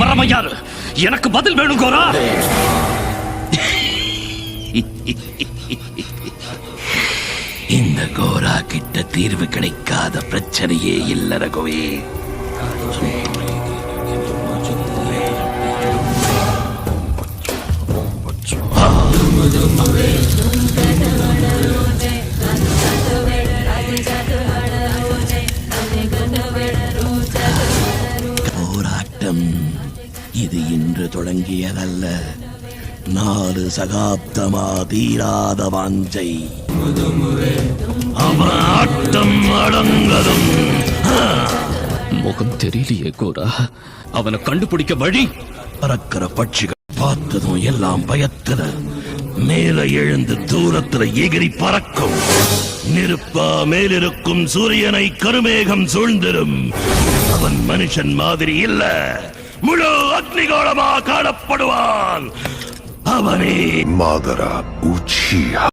வர்றவன் யாரு? எனக்கு பதில் வேணும் கோரா. இந்த கோரா கிட்ட தீர்வு கிடைக்காத பிரச்சனையே இல்ல ரகுவே. போராட்டம் இது இன்று தொடங்கியதல்ல, 4 சகாப்தமா தீராத வாஞ்சை. அவன் ஆட்டம் அடங்கதும். முகம் தெரியலையே கோரா, அவனை கண்டுபிடிக்க வழி. பறக்கிற பட்சிகள் பார்த்ததும் எல்லாம் பயத்துல மேல எழுந்து தூரத்துல எகிரி பறக்கும். நெருப்பா மேலிருக்கும் சூரியனை கருமேகம் சூழ்ந்திரும். அவன் மனுஷன் மாதிரி இல்ல, முழு அக்னிகோளமா காணப்படுவான். அவனே Madara Uchiha.